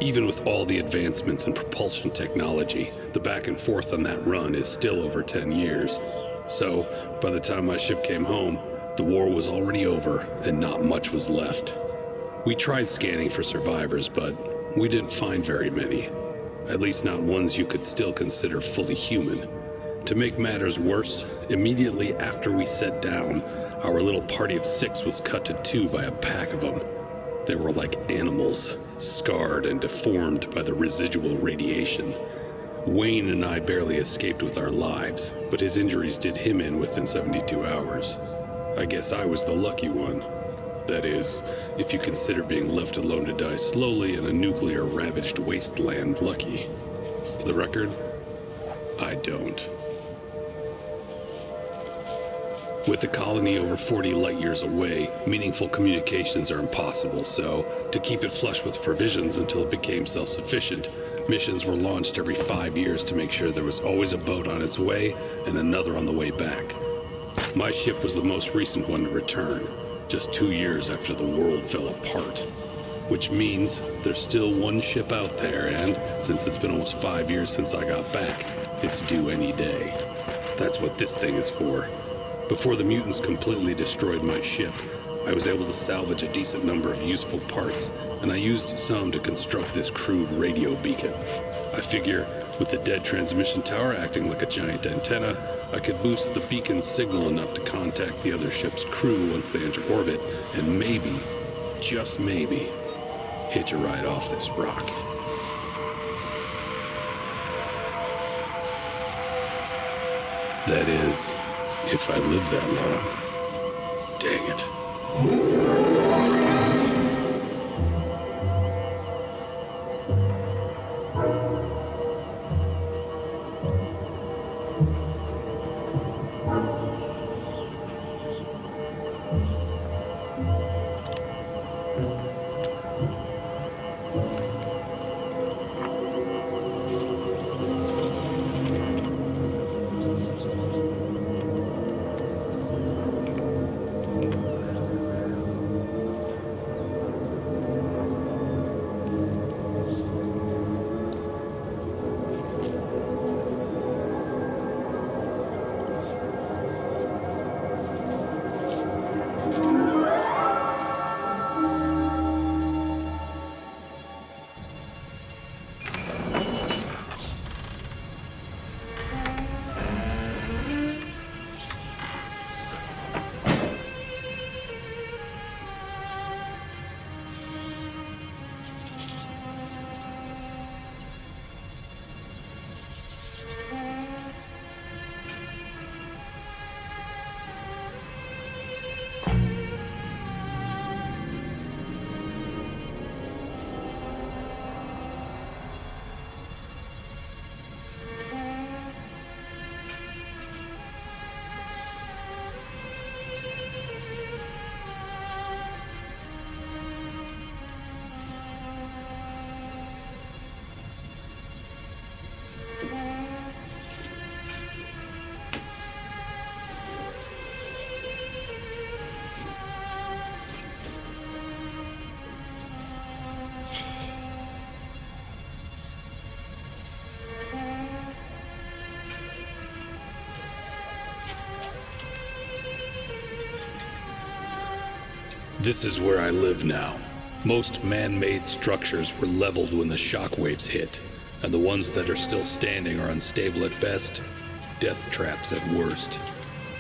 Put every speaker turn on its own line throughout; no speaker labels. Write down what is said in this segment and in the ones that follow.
Even with all the advancements in propulsion technology, the back and forth on that run is still over 10 years. So, by the time my ship came home, the war was already over and not much was left. We tried scanning for survivors, but we didn't find very many. At least not ones you could still consider fully human. To make matters worse, immediately after we set down, our little party of 6 was cut to 2 by a pack of them. They were like animals, scarred and deformed by the residual radiation. Wayne and I barely escaped with our lives, but his injuries did him in within 72 hours. I guess I was the lucky one. That is, if you consider being left alone to die slowly in a nuclear-ravaged wasteland lucky. For the record, I don't. With the colony over 40 light-years away, meaningful communications are impossible, so to keep it flush with provisions until it became self-sufficient, missions were launched every 5 years to make sure there was always a boat on its way and another on the way back. My ship was the most recent one to return, just 2 years after the world fell apart. Which means there's still one ship out there, and since it's been almost 5 years since I got back, it's due any day. That's what this thing is for. Before the mutants completely destroyed my ship, I was able to salvage a decent number of useful parts, and I used some to construct this crude radio beacon. I figure, with the dead transmission tower acting like a giant antenna, I could boost the beacon's signal enough to contact the other ship's crew once they enter orbit, and maybe, just maybe, hitch a ride off this rock. That is, if I live that long. Dang it. This is where I live now. Most man-made structures were leveled when the shockwaves hit, and the ones that are still standing are unstable at best, death traps at worst.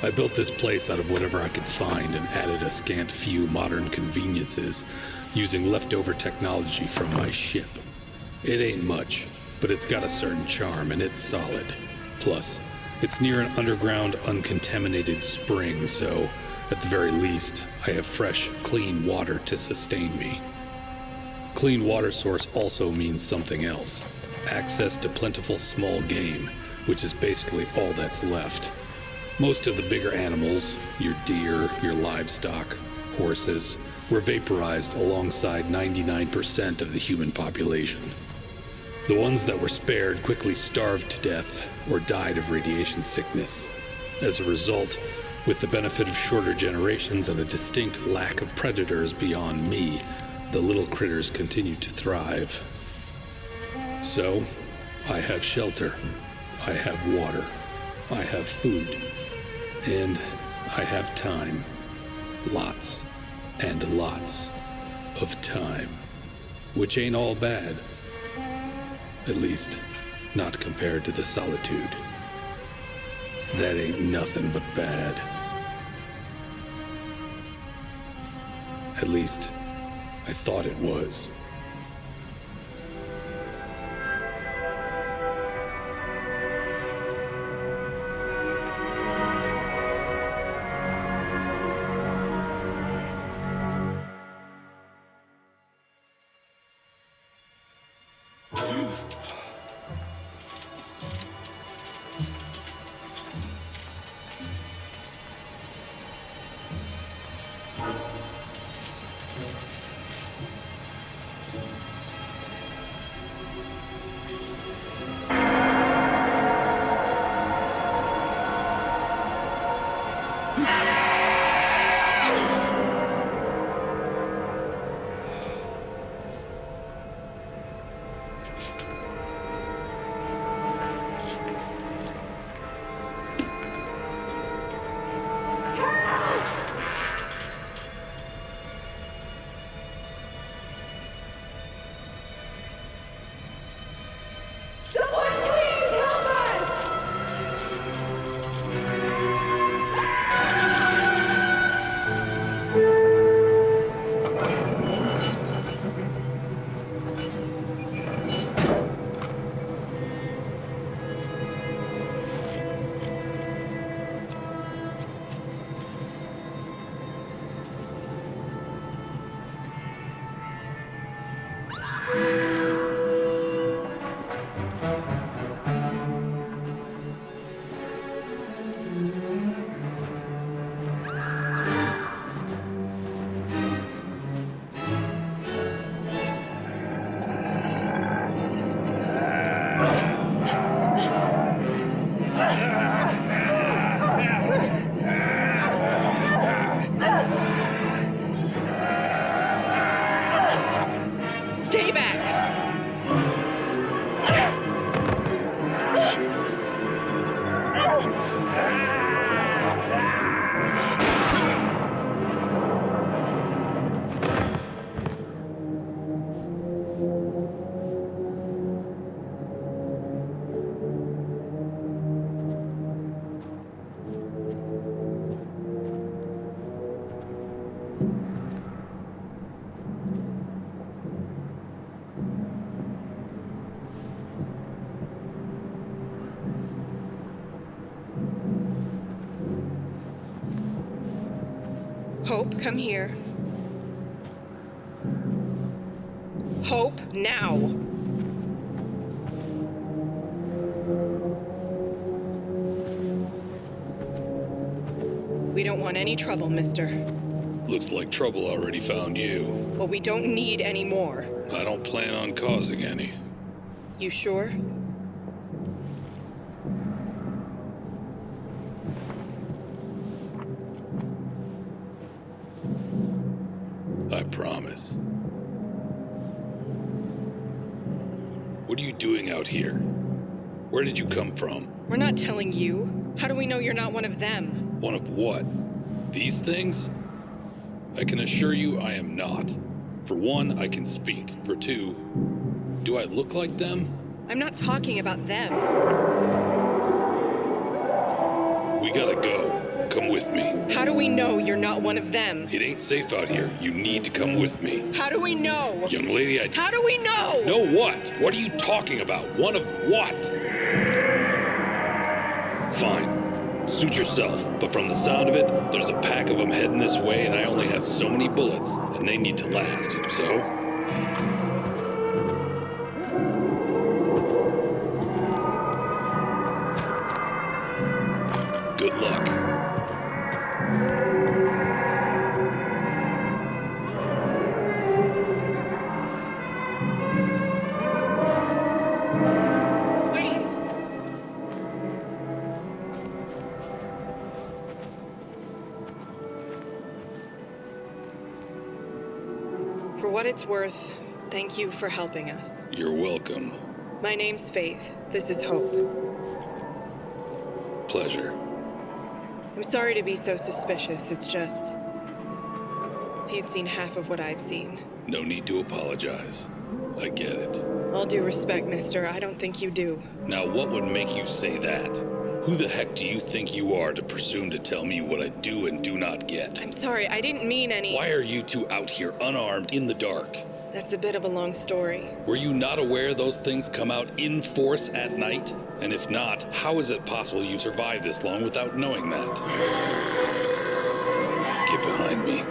I built this place out of whatever I could find and added a scant few modern conveniences, using leftover technology from my ship. It ain't much, but it's got a certain charm and it's solid. Plus, it's near an underground, uncontaminated spring, so at the very least, I have fresh, clean water to sustain me. Clean water source also means something else. Access to plentiful small game, which is basically all that's left. Most of the bigger animals, your deer, your livestock, horses, were vaporized alongside 99% of the human population. The ones that were spared quickly starved to death or died of radiation sickness. As a result, with the benefit of shorter generations and a distinct lack of predators beyond me, the little critters continued to thrive. So, I have shelter, I have water, I have food, and I have time. Lots and lots of time. Which ain't all bad. At least, not compared to the solitude. That ain't nothing but bad. At least, I thought it was.
Stay back! Hope, come here. Hope, now! We don't want any trouble, mister.
Looks like trouble already found you.
But we don't need any more.
I don't plan on causing any.
You sure?
I promise. What are you doing out here? Where did you come from?
We're not telling you. How do we know you're not one of them?
One of what? These things? I can assure you I am not. For one, I can speak. For two, do I look like them?
I'm not talking about them.
We gotta go. Come with me.
How do we know you're not one of them?
It ain't safe out here. You need to come with me.
How do we know?
Young lady,
How do we know?
Know what? What are you talking about? One of what? Fine. Suit yourself. But from the sound of it, there's a pack of them heading this way, and I only have so many bullets, and they need to last. So? Good luck.
For what it's worth, thank you for helping us.
You're welcome.
My name's Faith. This is Hope.
Pleasure.
I'm sorry to be so suspicious, it's just... if you'd seen half of what I've seen.
No need to apologize. I get it.
All due respect, mister, I don't think you do.
Now, what would make you say that? Who the heck do you think you are to presume to tell me what I do and do not get?
I'm sorry, I didn't mean any...
Why are you two out here unarmed in the dark?
That's a bit of a long story.
Were you not aware those things come out in force at night? And if not, how is it possible you survived this long without knowing that? Get behind me.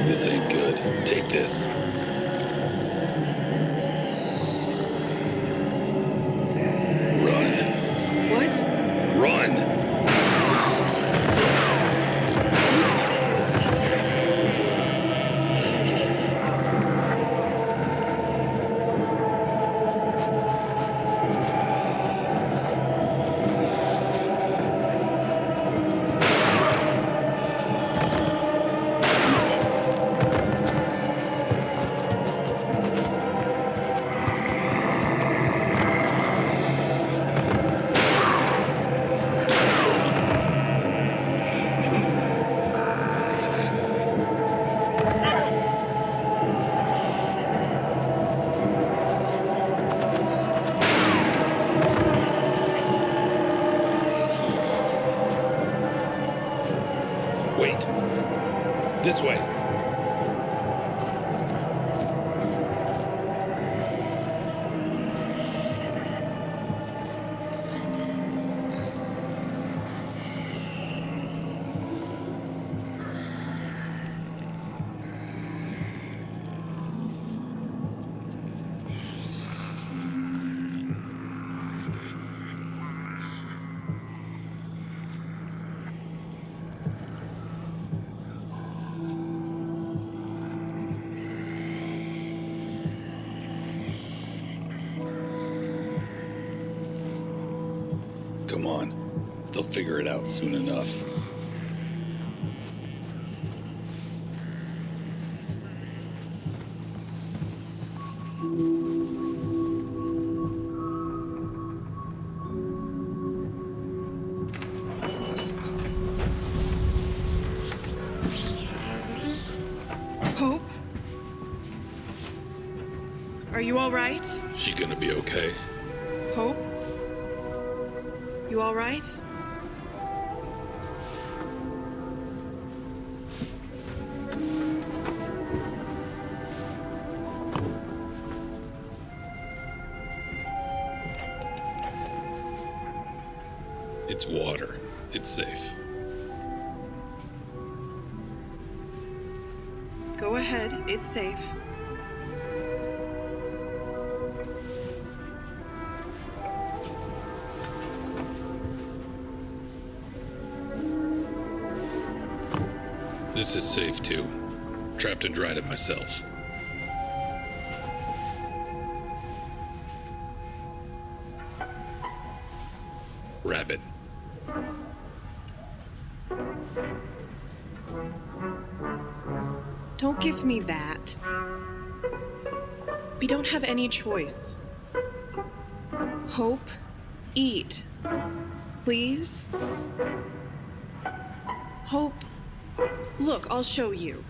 This ain't good. Take this. Run.
What?
Run! Wait. This way. Come on. They'll figure it out soon enough.
Hope? Are you all right?
She gonna be okay?
Hope? You all right?
It's water. It's safe.
Go ahead, it's safe.
This is safe too. Trapped and dried it myself. Rabbit.
Don't give me that. We don't have any choice. Hope, eat. Please? Hope, look, I'll show you.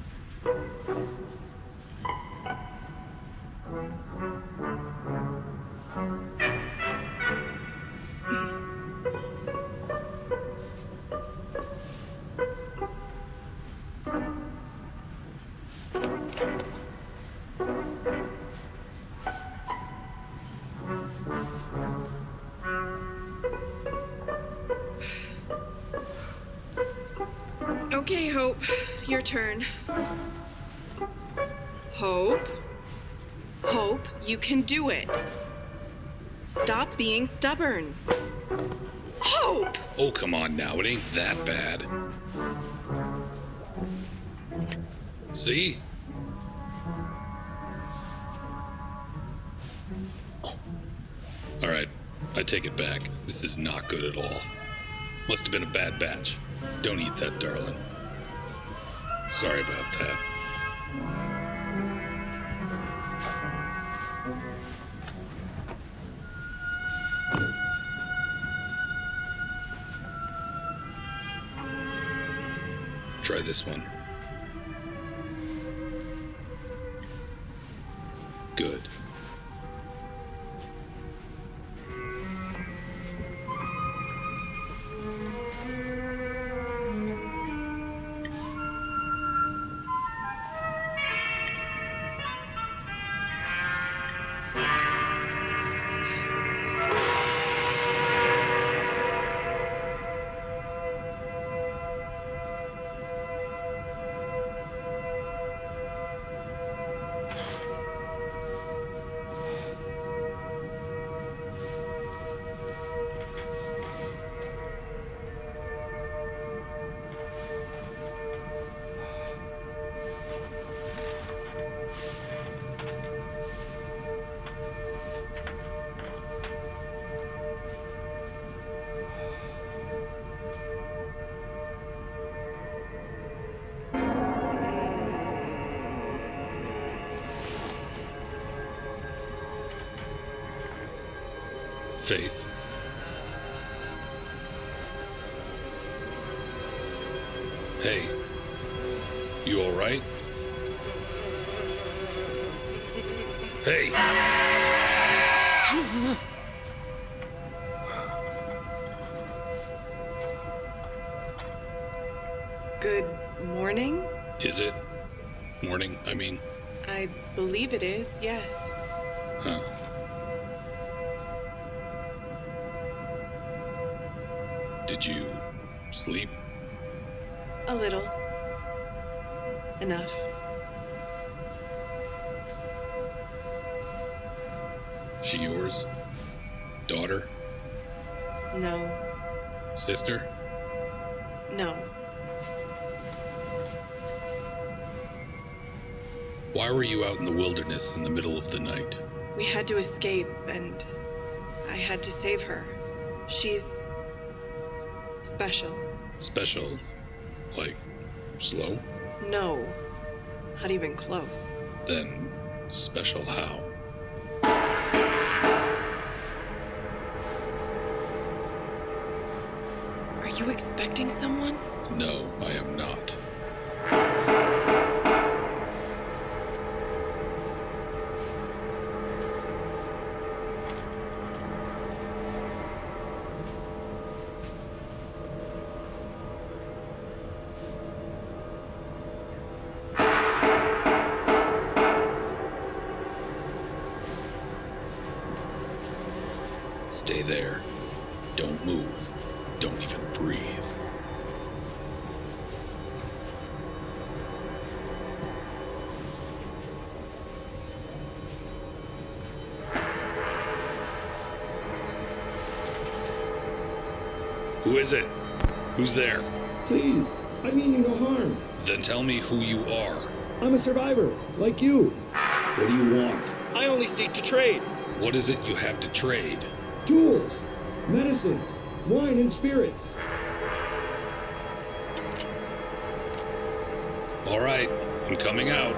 Okay, Hope, your turn. Hope? Hope, you can do it. Stop being stubborn. Hope!
Oh, come on now. It ain't that bad. See? I take it back. This is not good at all. Must have been a bad batch. Don't eat that, darling. Sorry about that. Try this one. Good. Faith. Hey, you all right? Hey!
Good morning?
Is it? Morning, I mean?
I believe it is, yes.
Huh. Did you sleep?
A little. Enough.
She yours? Daughter?
No.
Sister?
No.
Why were you out in the wilderness in the middle of the night?
We had to escape, and I had to save her. She's special.
Special? Like, slow?
No. Not even close.
Then, special how?
Are you expecting someone?
No, I am not. Stay there. Don't move. Don't even breathe. Who is it? Who's there?
Please, I mean you no harm.
Then tell me who you are.
I'm a survivor, like you. What do you want?
I only seek to trade.
What is it you have to trade?
Tools, medicines, wine and spirits.
All right, I'm coming out.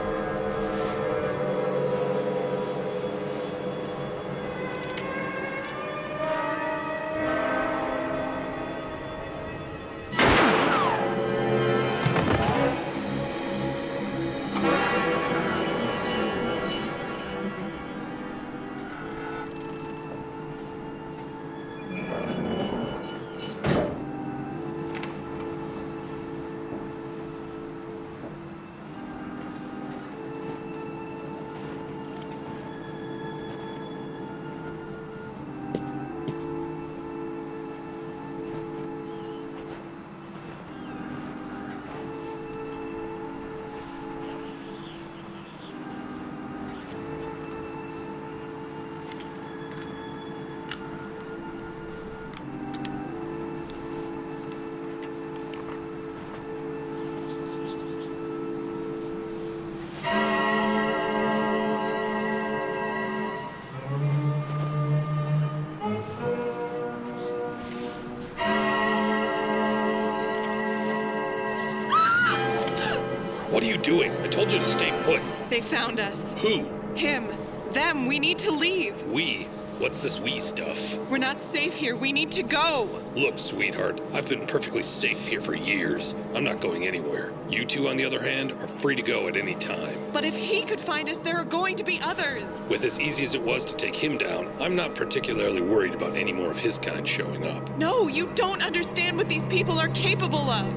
What are you doing? I told you to stay put.
They found us.
Who?
Him. Them. We need to leave.
We? What's this we stuff?
We're not safe here. We need to go.
Look, sweetheart, I've been perfectly safe here for years. I'm not going anywhere. You two, on the other hand, are free to go at any time.
But if he could find us, there are going to be others.
With as easy as it was to take him down, I'm not particularly worried about any more of his kind showing up.
No, you don't understand what these people are capable of.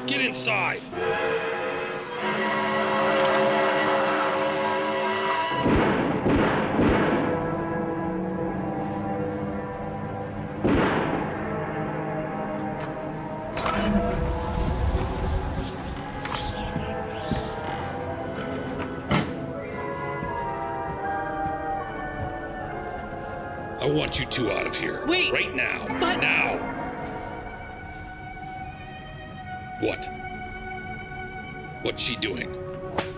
Get inside! I want you two out of here.
Wait!
Right now.
But...
Now! What? What's she doing?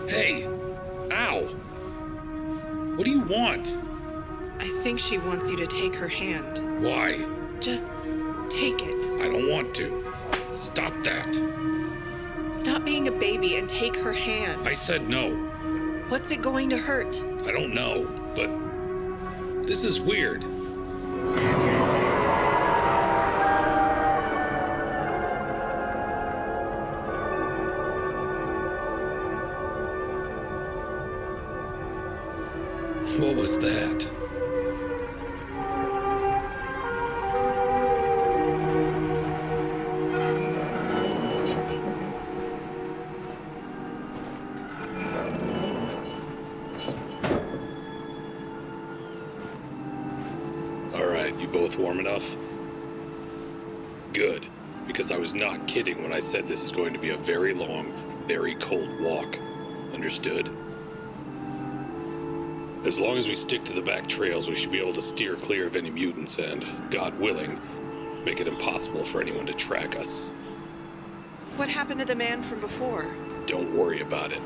Hey! Ow! What do you want?
I think she wants you to take her hand.
Why?
Just take it.
I don't want to. Stop that.
Stop being a baby and take her hand.
I said no.
What's it going to hurt?
I don't know, but this is weird. What was that? All right, you both warm enough? Good, because I was not kidding when I said this is going to be a very long, very cold walk. Understood? As long as we stick to the back trails, we should be able to steer clear of any mutants and, God willing, make it impossible for anyone to track us.
What happened to the man from before?
Don't worry about it.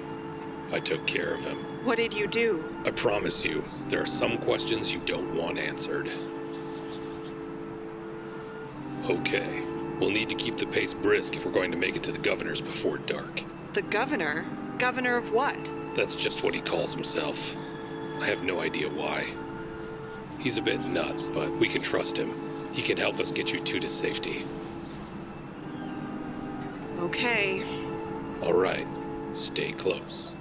I took care of him.
What did you do?
I promise you, there are some questions you don't want answered. Okay, we'll need to keep the pace brisk if we're going to make it to the governor's before dark.
The governor? Governor of what?
That's just what he calls himself. I have no idea why. He's a bit nuts, but we can trust him. He can help us get you two to safety.
Okay.
All right, stay close.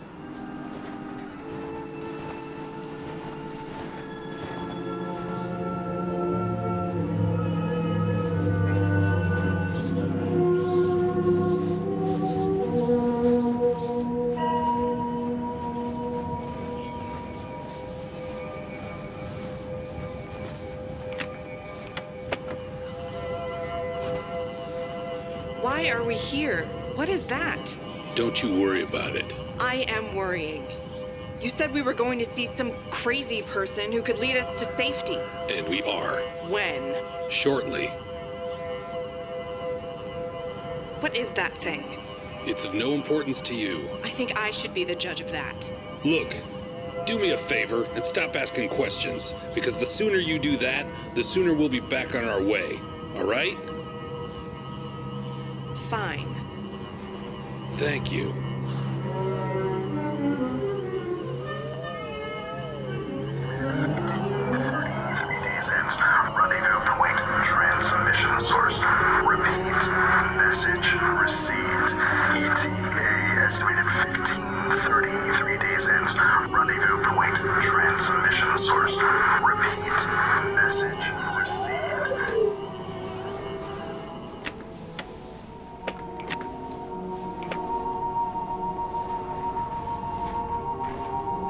Why are we here? What is that?
Don't you worry about it.
I am worrying. You said we were going to see some crazy person who could lead us to safety.
And we are.
When?
Shortly.
What is that thing?
It's of no importance to you.
I think I should be the judge of that.
Look, do me a favor and stop asking questions, because the sooner you do that, the sooner we'll be back on our way. All right?
Fine.
Thank you.
Rendezvous point, transmission source. Repeat, message received. ETA estimated 15:33 days ends. Rendezvous point, transmission source. Repeat, message received.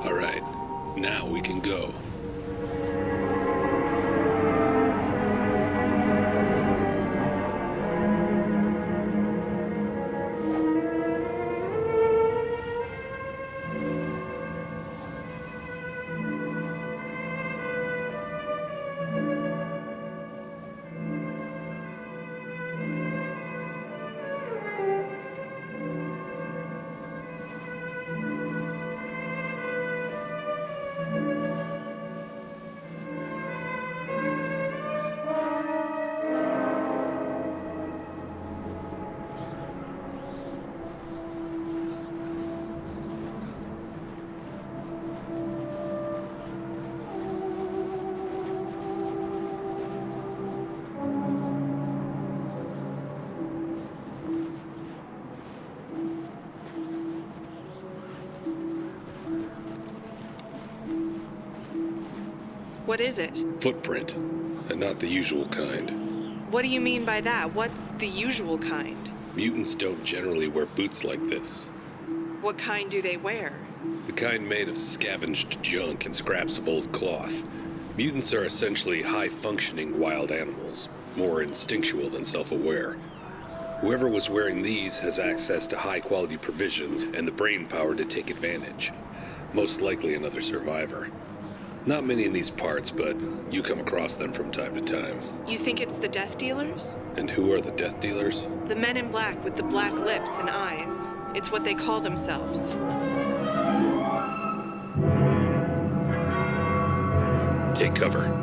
All right, now we can go.
What is it?
Footprint, and not the usual kind.
What do you mean by that? What's the usual kind?
Mutants don't generally wear boots like this.
What kind do they wear?
The kind made of scavenged junk and scraps of old cloth. Mutants are essentially high-functioning wild animals, more instinctual than self-aware. Whoever was wearing these has access to high-quality provisions and the brain power to take advantage. Most likely another survivor. Not many in these parts, but you come across them from time to time.
You think it's the Death Dealers?
And who are the Death Dealers?
The men in black with the black lips and eyes. It's what they call themselves.
Take cover.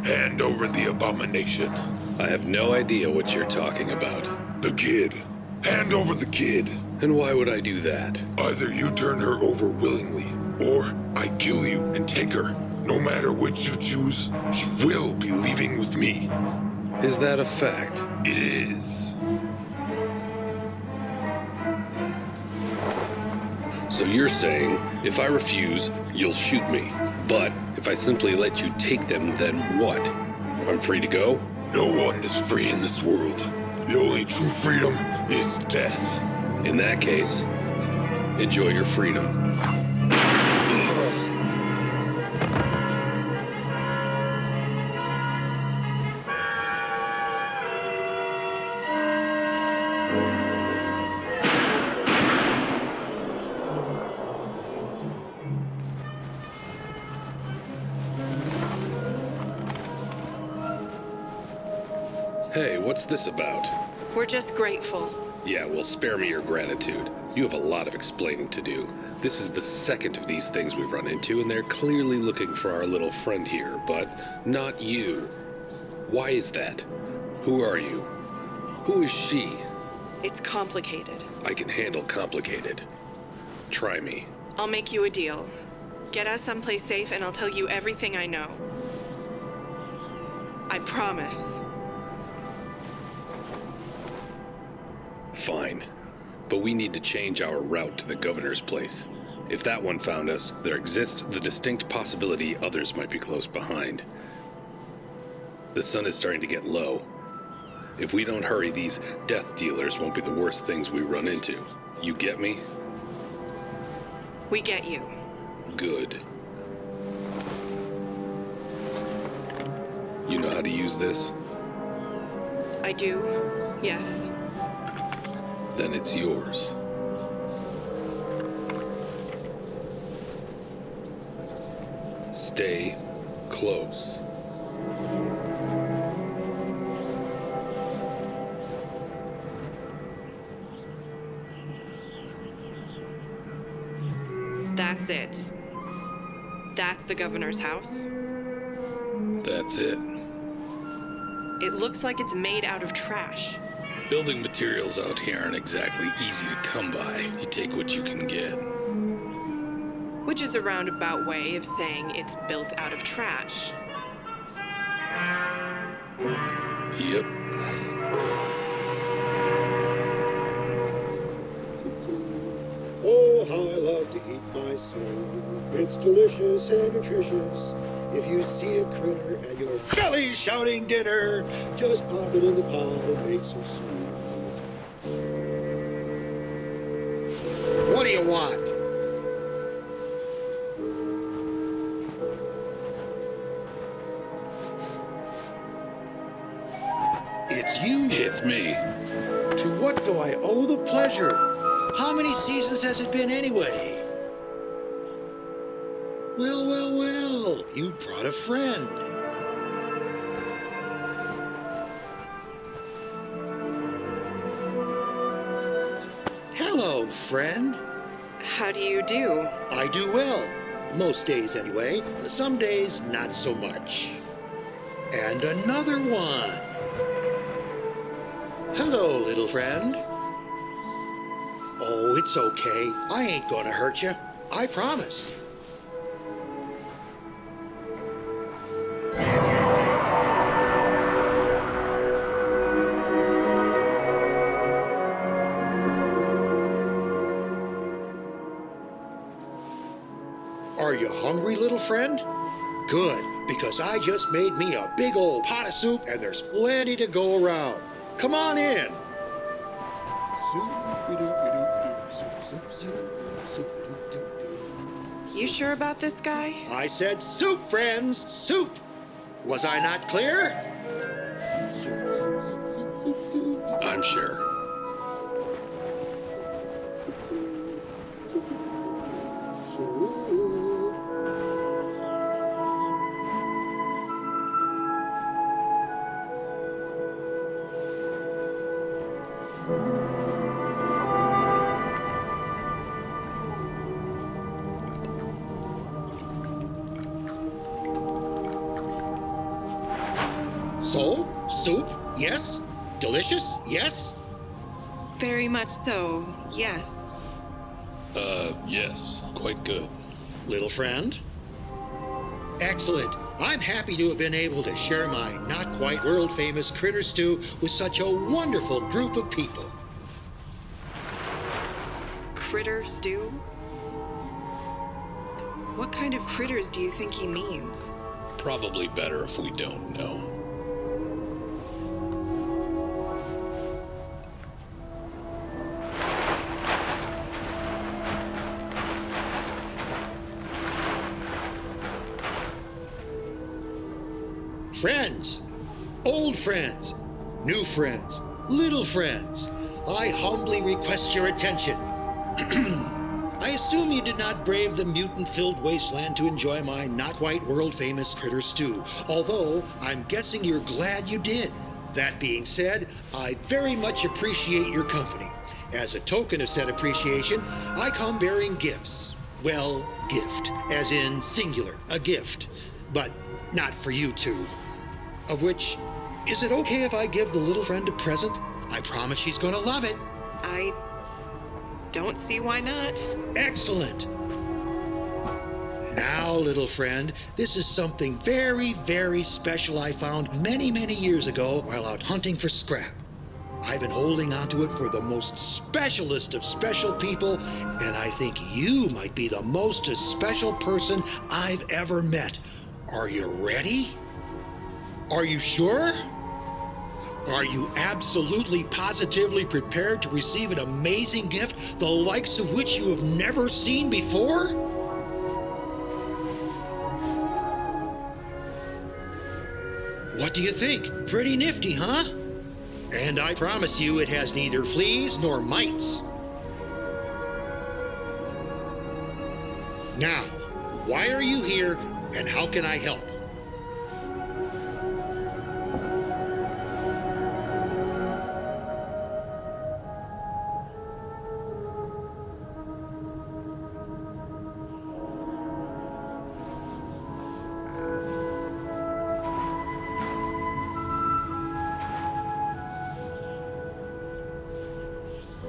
Hand over the abomination.
I have no idea what you're talking about.
The kid. Hand over the kid.
And why would I do that?
Either you turn her over willingly, or I kill you and take her. No matter which you choose, she will be leaving with me.
Is that a fact?
It is.
So you're saying, if I refuse, you'll shoot me. But if I simply let you take them, then what? I'm free to go?
No one is free in this world. The only true freedom is death.
In that case, enjoy your freedom. Hey, what's this about?
We're just grateful.
Yeah, well, spare me your gratitude. You have a lot of explaining to do. This is the second of these things we've run into, and they're clearly looking for our little friend here, but not you. Why is that? Who are you? Who is she?
It's complicated.
I can handle complicated. Try me.
I'll make you a deal. Get us someplace safe and I'll tell you everything I know. I promise.
Fine. But we need to change our route to the governor's place. If that one found us, there exists the distinct possibility others might be close behind. The sun is starting to get low. If we don't hurry, these death dealers won't be the worst things we run into. You get me?
We get you.
Good. You know how to use this?
I do, yes.
Then it's yours. Stay close.
That's it. That's the governor's house.
That's it.
It looks like it's made out of trash.
Building materials out here aren't exactly easy to come by. You take what you can get.
Which is a roundabout way of saying it's built out of trash.
Yep.
Oh, how I love to eat my soul. It's delicious and nutritious. If you see a critter and your belly's shouting dinner, just pop it in the pot and make some soup. What do you want? It's you.
It's me.
To what do I owe the pleasure? How many seasons has it been anyway? Well, well, well, you brought a friend. Hello, friend.
How do you do?
I do well. Most days anyway. Some days not so much. And another one. Hello, little friend. Oh, it's okay. I ain't gonna hurt you. I promise. Are you hungry, little friend? Good, because I just made me a big old pot of soup and there's plenty to go around. Come on in.
You sure about this guy?
I said soup, friends, soup. Was I not clear?
I'm sure.
So, soup, yes. Delicious, yes.
Very much so, yes.
Yes. Quite good.
Little friend? Excellent. I'm happy to have been able to share my not quite world famous critter stew with such a wonderful group of people.
Critter stew? What kind of critters do you think he means?
Probably better if we don't know.
Friends, old friends, new friends, little friends, I humbly request your attention. I assume you did not brave the mutant-filled wasteland to enjoy my not quite world-famous critter stew, although I'm guessing you're glad you did. That being said, I very much appreciate your company. As a token of said appreciation, I come bearing gifts. Well, gift, as in singular, a gift, but not for you two. Of which, is it okay if I give the little friend a present? I promise she's gonna love it.
I don't see why not.
Excellent. Now, little friend, this is something very, very special I found many, many years ago while out hunting for scrap. I've been holding onto it for the most specialist of special people, and I think you might be the most special person I've ever met. Are you ready? Are you sure? Are you absolutely positively prepared to receive an amazing gift, the likes of which you have never seen before? What do you think? Pretty nifty, huh? And I promise you it has neither fleas nor mites. Now, why are you here and how can I help?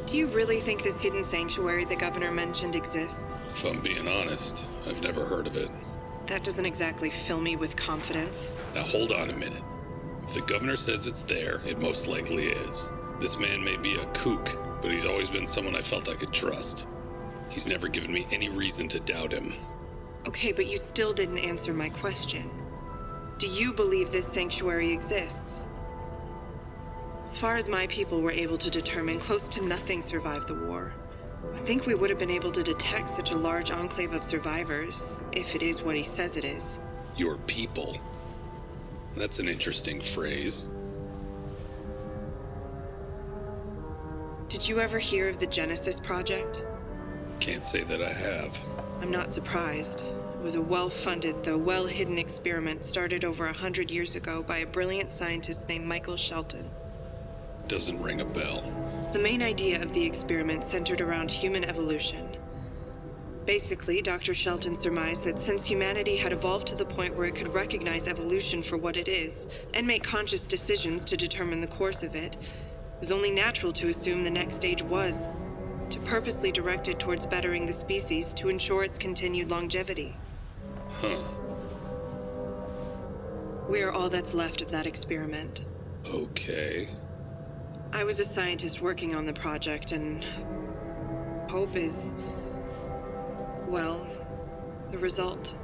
Do you really think this hidden sanctuary the governor mentioned exists?
If I'm being honest, I've never heard of it.
That doesn't exactly fill me with confidence.
Now hold on a minute. If the governor says it's there, it most likely is. This man may be a kook, but he's always been someone I felt I could trust. He's never given me any reason to doubt him.
Okay, but you still didn't answer my question. Do you believe this sanctuary exists? As far as my people were able to determine, close to nothing survived the war. I think we would have been able to detect such a large enclave of survivors, if it is what he says it is.
Your people? That's an interesting phrase.
Did you ever hear of the Genesis Project?
Can't say that I have.
I'm not surprised. It was a well-funded, though well-hidden experiment started over 100 years ago by a brilliant scientist named Michael Shelton.
Doesn't ring a bell.
The main idea of the experiment centered around human evolution. Basically, Dr. Shelton surmised that since humanity had evolved to the point where it could recognize evolution for what it is, and make conscious decisions to determine the course of it, it was only natural to assume the next stage was purposely directed towards bettering the species to ensure its continued longevity.
Huh.
We are all that's left of that experiment.
Okay.
I was a scientist working on the project, and Hope is, well, the result.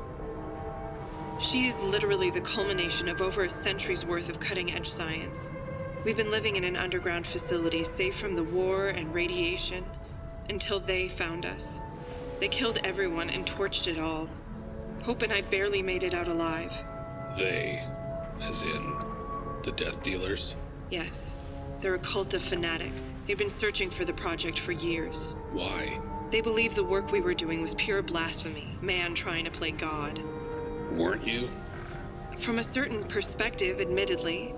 She is literally the culmination of over a century's worth of cutting-edge science. We've been living in an underground facility safe from the war and radiation until they found us. They killed everyone and torched it all. Hope and I barely made it out alive.
They, as in the death dealers?
Yes. They're a cult of fanatics. They've been searching for the project for years.
Why?
They believed the work we were doing was pure blasphemy, man trying to play God.
Weren't you?
From a certain perspective, admittedly.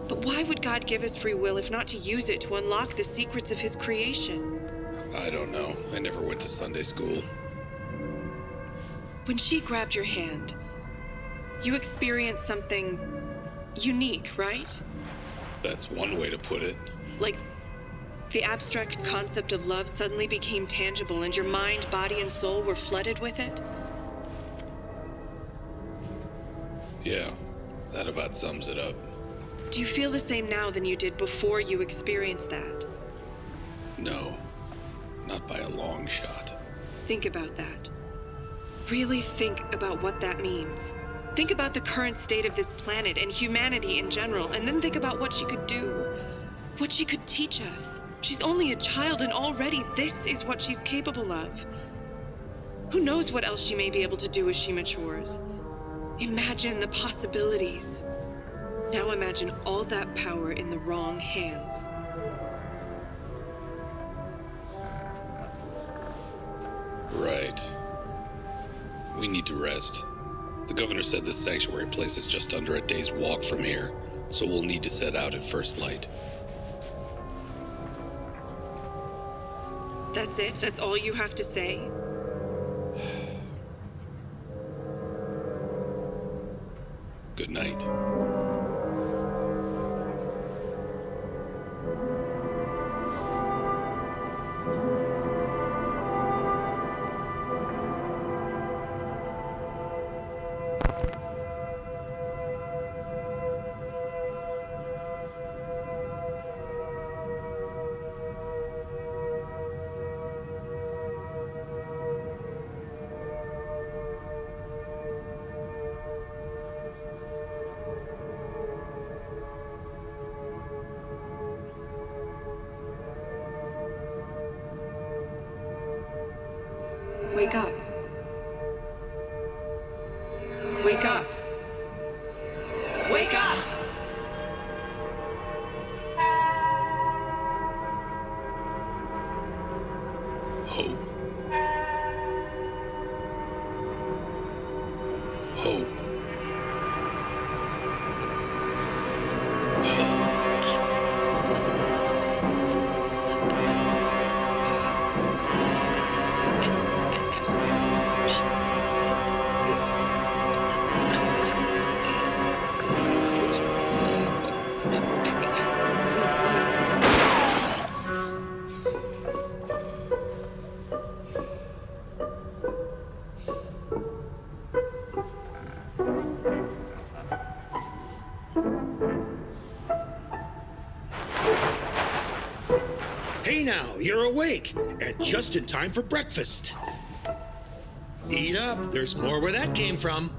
But why would God give us free will if not to use it to unlock the secrets of his creation?
I don't know. I never went to Sunday school.
When she grabbed your hand, you experienced something unique, right?
That's one way to put it.
Like, the abstract concept of love suddenly became tangible and your mind, body, and soul were flooded with it?
Yeah, that about sums it up.
Do you feel the same now than you did before you experienced that?
No, not by a long shot.
Think about that. Really think about what that means. Think about the current state of this planet and humanity in general, and then think about what she could do. What she could teach us. She's only a child, and already this is what she's capable of. Who knows what else she may be able to do as she matures? Imagine the possibilities. Now imagine all that power in the wrong hands.
Right. We need to rest. The governor said this sanctuary place is just under a day's walk from here, so we'll need to set out at first light.
That's it? That's all you have to say?
Good night.
Wake up. Wake up. Wake up!
Hope. Hope.
Hey now, you're awake, and just in time for breakfast. Eat up, there's more where that came from.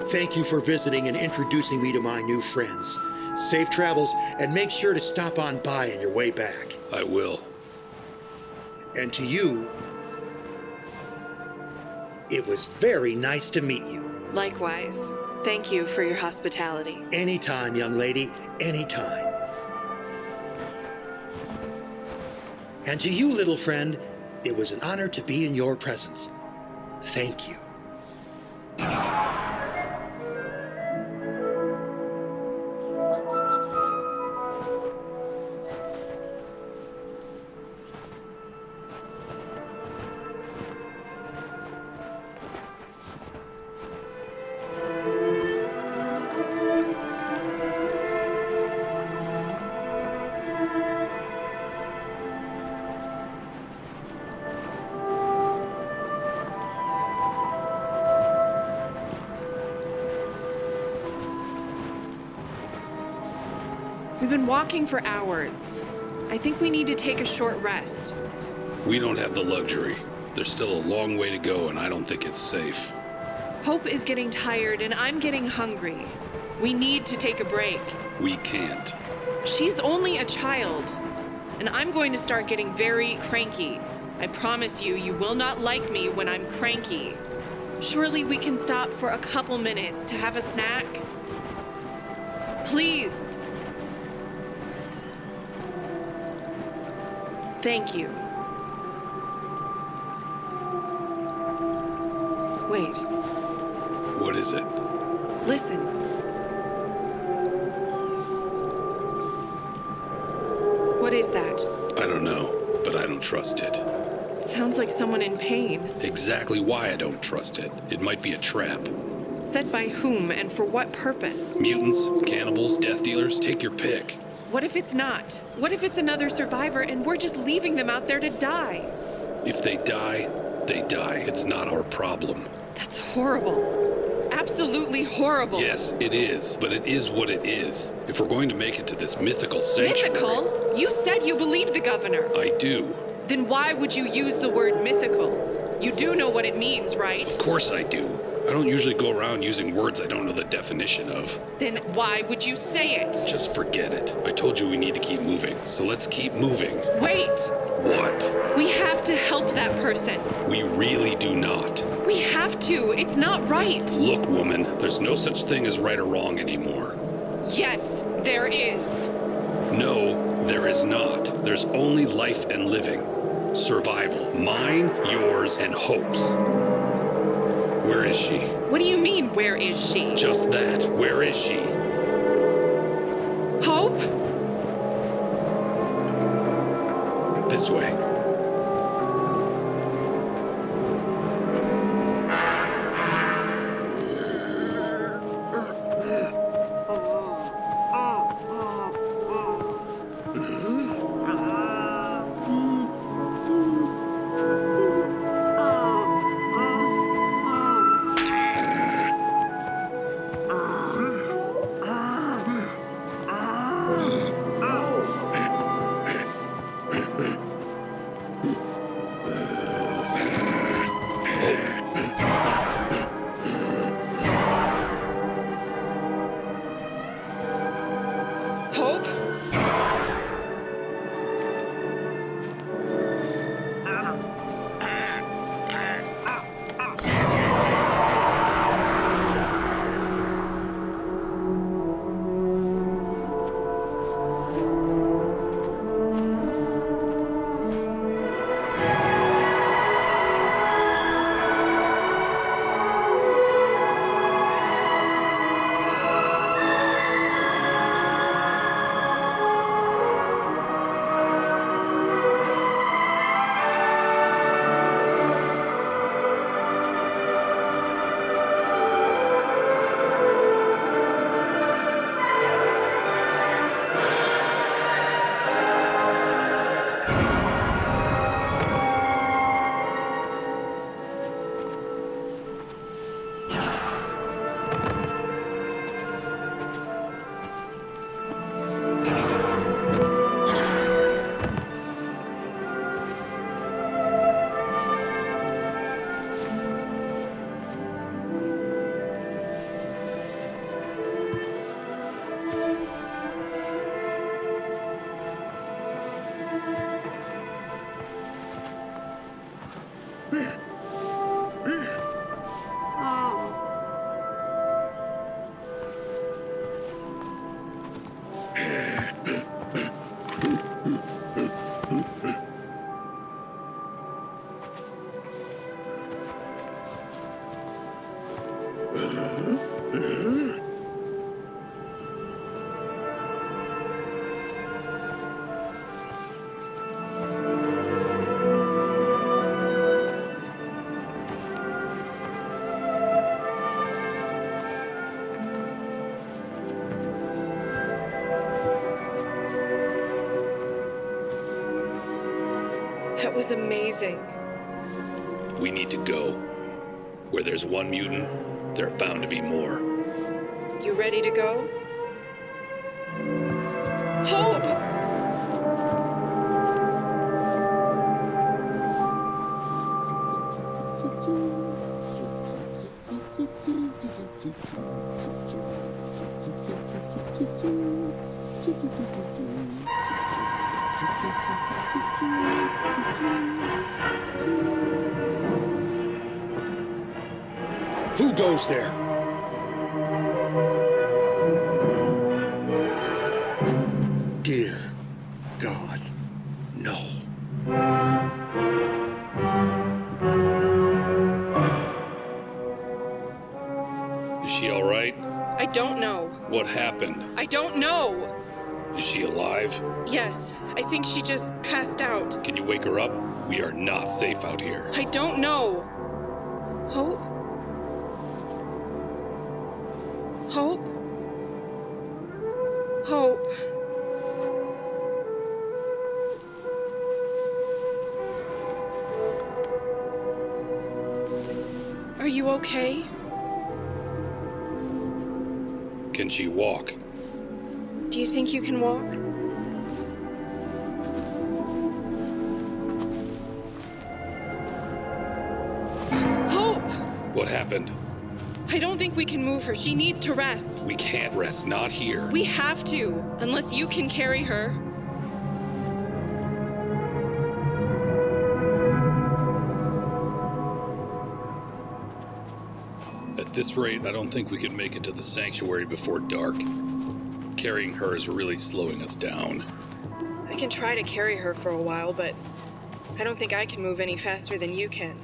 Thank you for visiting and introducing me to my new friends. Safe travels, and make sure to stop on by on your way back.
I will.
And to you, it was very nice to meet you.
Likewise. Thank you for your hospitality.
Anytime, young lady, anytime. And to you, little friend, it was an honor to be in your presence. Thank you.
We've been walking for hours. I think we need to take a short rest.
We don't have the luxury. There's still a long way to go, and I don't think it's safe.
Hope is getting tired, and I'm getting hungry. We need to take a break.
We can't.
She's only a child, and I'm going to start getting very cranky. I promise you, you will not like me when I'm cranky. Surely we can stop for a couple minutes to have a snack? Please. Thank you. Wait.
What is it?
Listen. What is that?
I don't know, but I don't trust it.
It sounds like someone in pain.
Exactly why I don't trust it. It might be a trap.
Set by whom and for what purpose?
Mutants, cannibals, death dealers, take your pick.
What if it's not? What if it's another survivor and we're just leaving them out there to die?
If they die, they die. It's not our problem.
That's horrible. Absolutely horrible.
Yes, it is, but it is what it is. If we're going to make it to this mythical sanctuary...
Mythical? You said you believe the governor.
I do.
Then why would you use the word mythical? You do know what it means, right?
Of course I do. I don't usually go around using words I don't know the definition of.
Then why would you say it?
Just forget it. I told you we need to keep moving, so let's keep moving.
Wait!
What?
We have to help that person.
We really do not.
We have to. It's not right.
Look, woman, there's no such thing as right or wrong anymore.
Yes, there is.
No, there is not. There's only life and living. Survival. Mine, yours, and Hope's. Where is she?
What do you mean, where is she?
Just that. Where is she?
Hope?
This way.
Hope? That was amazing.
We need to go. Where there's one mutant, there are bound to be more.
You ready to go? Hope!
Who goes there? Dear God, no.
Is she all right?
I don't know.
What happened?
I don't know!
Is she alive?
Yes, I think she just passed out.
Can you wake her up? We are not safe out here.
I don't know. Hope? Hope? Hope. Are you okay?
Can she walk?
Do you think you can walk? Hope!
What happened?
I don't think we can move her. She needs to rest.
We can't rest, not here.
We have to, unless you can carry her.
At this rate, I don't think we can make it to the sanctuary before dark. Carrying her is really slowing us down.
I can try to carry her for a while, but I don't think I can move any faster than you can.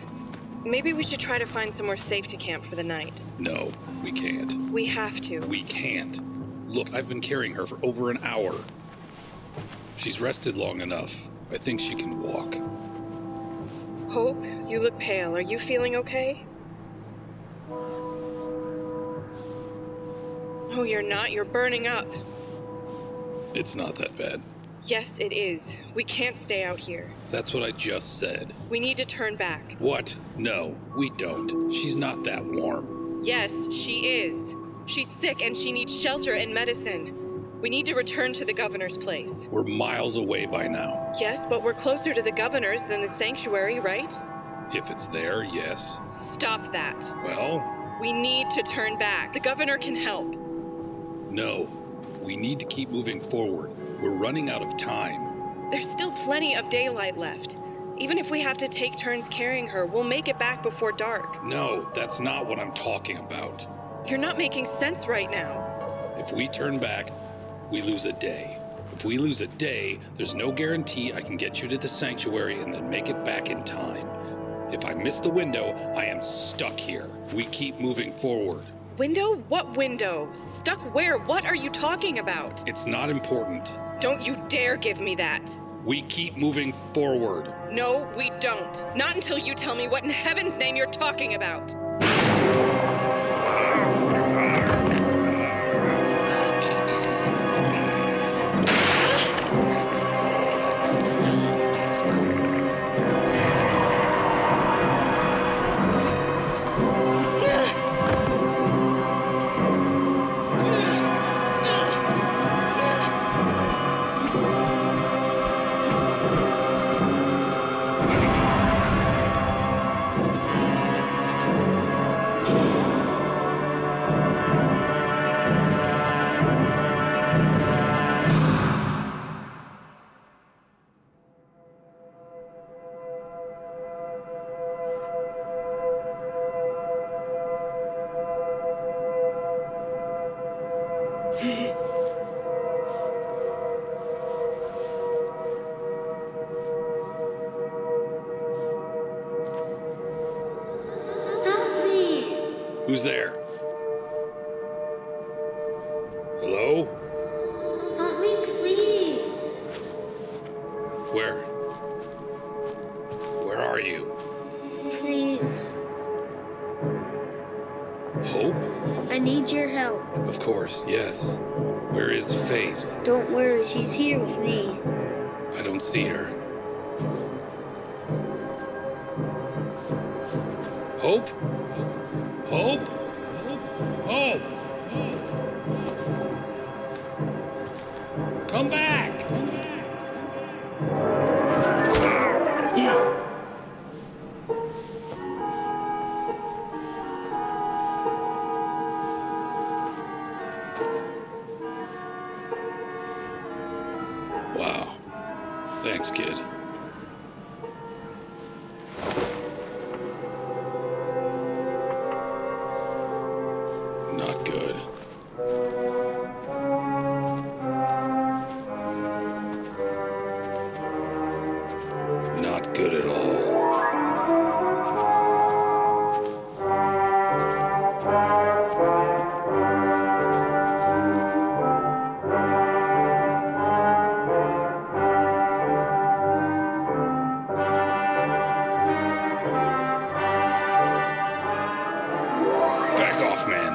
Maybe we should try to find somewhere safe to camp for the night.
No, we can't.
We have to.
We can't. Look, I've been carrying her for over an hour. She's rested long enough. I think she can walk.
Hope, you look pale. Are you feeling okay? Oh, you're not. You're burning up.
It's not that bad.
Yes, it is. We can't stay out here.
That's what I just said.
We need to turn back.
What? No, we don't. She's not that warm.
Yes, she is. She's sick and she needs shelter and medicine. We need to return to the governor's place.
We're miles away by now.
Yes, but we're closer to the governor's than the sanctuary, right?
If it's there, yes.
Stop that.
Well,
We need to turn back. The governor can help.
no. We need to keep moving forward. We're running out of time.
There's still plenty of daylight left. Even if we have to take turns carrying her, we'll make it back before dark.
No, that's not what I'm talking about.
You're not making sense right now.
If we turn back, we lose a day. If we lose a day, there's no guarantee I can get you to the sanctuary and then make it back in time. If I miss the window, I am stuck here. We keep moving forward.
Window? What window? Stuck where? What are you talking about?
It's not important.
Don't you dare give me that.
We keep moving forward.
No, we don't. Not until you tell me what in heaven's name you're talking about.
Who's there? Hello?
Help me, please.
Where? Where are you?
Please.
Hope?
I need your help.
Of course, yes. Where is Faith?
Don't worry, she's here with me.
I don't see her. Hope? Hope? Hope? Hope? Come back! Wow. Thanks, kid. Not good. Not good at all. Back off, man.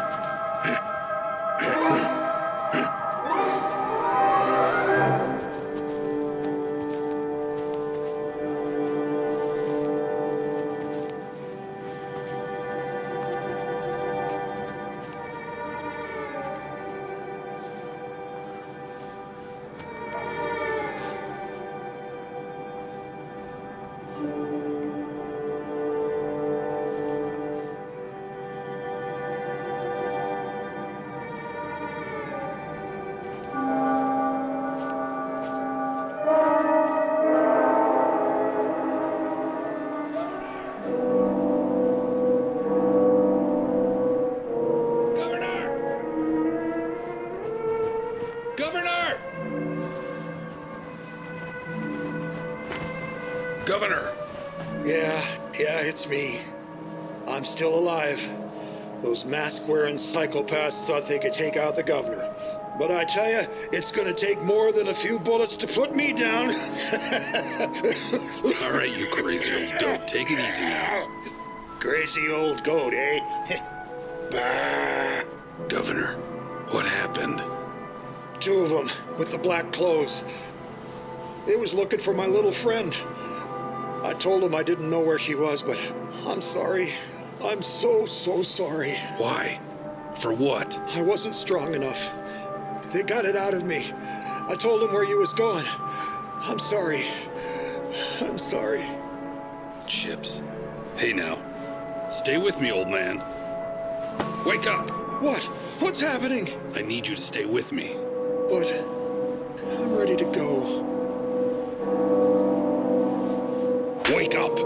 Governor!
Yeah, it's me. I'm still alive. Those mask-wearing psychopaths thought they could take out the governor. But I tell you, it's gonna take more than a few bullets to put me down.
All right, you crazy old goat. Take it easy now.
Crazy old goat, eh?
Governor, what happened?
Two of them, with the black clothes. They was looking for my little friend. I told them I didn't know where she was, but I'm sorry. I'm so sorry.
Why? For what?
I wasn't strong enough. They got it out of me. I told them where you was going. I'm sorry. I'm sorry.
Chips. Hey now. Stay with me, old man. Wake up!
What? What's happening?
I need you to stay with me.
But I'm ready to go.
Wake up!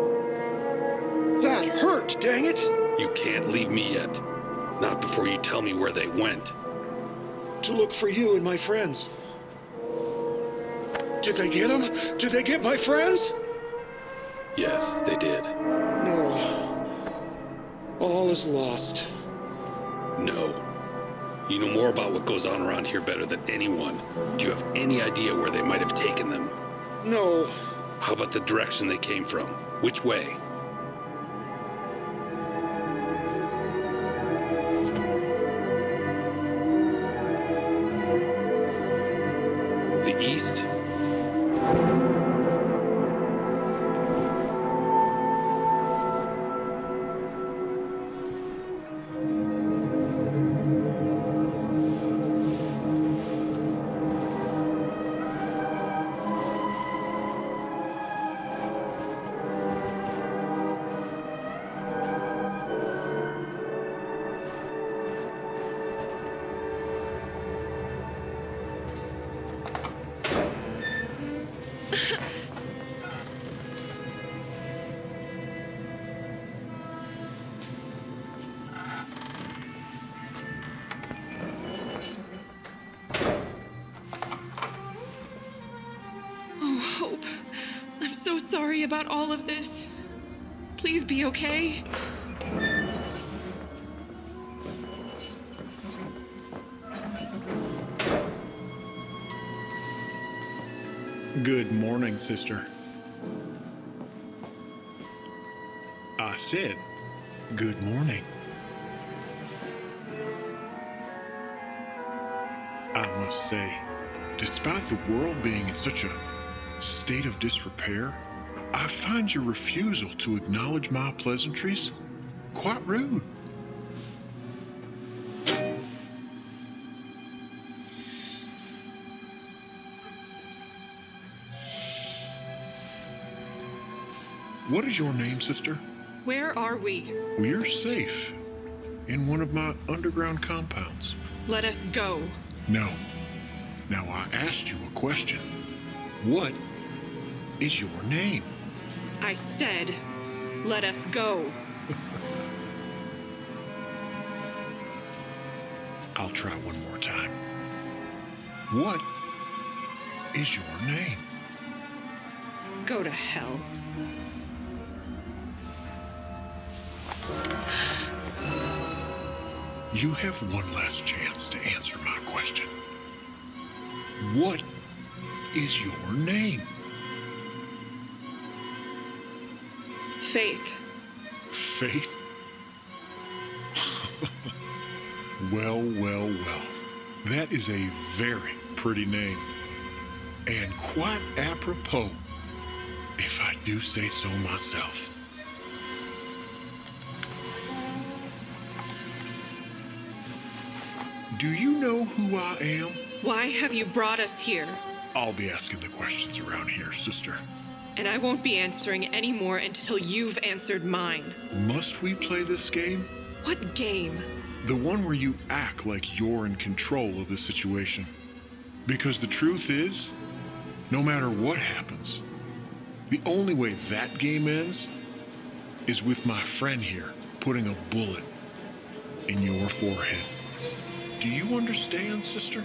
That hurt, dang it!
You can't leave me yet. Not before you tell me where they went.
To look for you and my friends. Did they get them? Did they get my friends?
Yes, they did.
No. All is lost.
No. You know more about what goes on around here better than anyone. Do you have any idea where they might have taken them?
No.
How about the direction they came from? Which way? The east?
Oh, Hope. I'm so sorry about all of this. Please be okay.
Good morning, sister. I said, good morning. I must say, despite the world being in such a state of disrepair, I find your refusal to acknowledge my pleasantries quite rude. What is your name, sister?
Where are we?
We're safe. In one of my underground compounds.
Let us go.
No. Now I asked you a question. What is your name?
I said, let us go.
I'll try one more time. What is your name?
Go to hell.
You have one last chance to answer my question. What is your name?
Faith.
Faith? Well. That is a very pretty name. And quite apropos, if I do say so myself. Do you know who I am?
Why have you brought us here?
I'll be asking the questions around here, sister.
And I won't be answering any more until you've answered mine.
Must we play this game?
What game?
The one where you act like you're in control of the situation. Because the truth is, no matter what happens, the only way that game ends is with my friend here putting a bullet in your forehead. Do you understand, sister?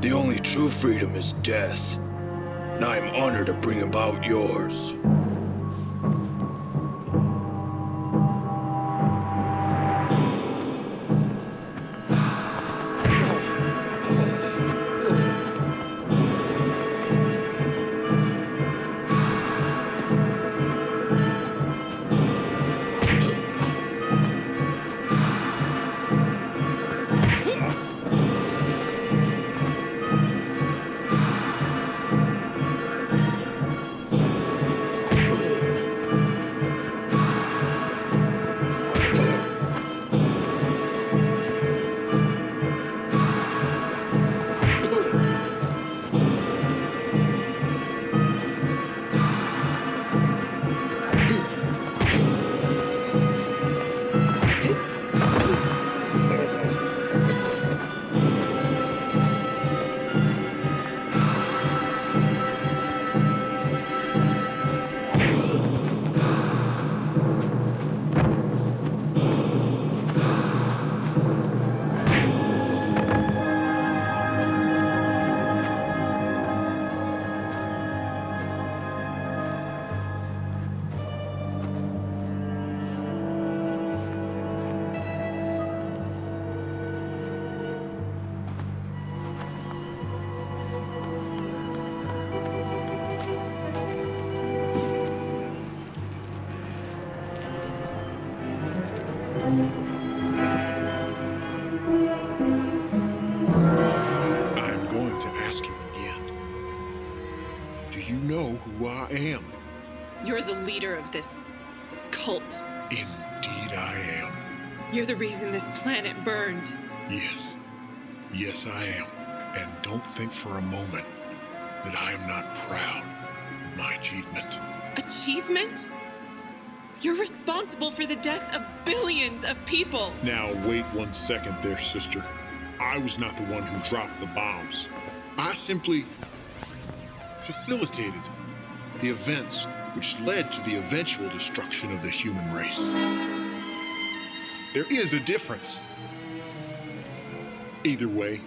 The only true freedom is death, and I am honored to bring about yours.
I'm going to ask you again. Do you know who I am?
You're the leader of this cult.
Indeed I am.
You're the reason this planet burned.
Yes. Yes, I am. And don't think for a moment that I am not proud of my achievement.
Achievement? You're responsible for the deaths of billions of people.
Now, wait 1 second there, sister. I was not the one who dropped the bombs. I simply facilitated the events which led to the eventual destruction of the human race. There is a difference. Either way,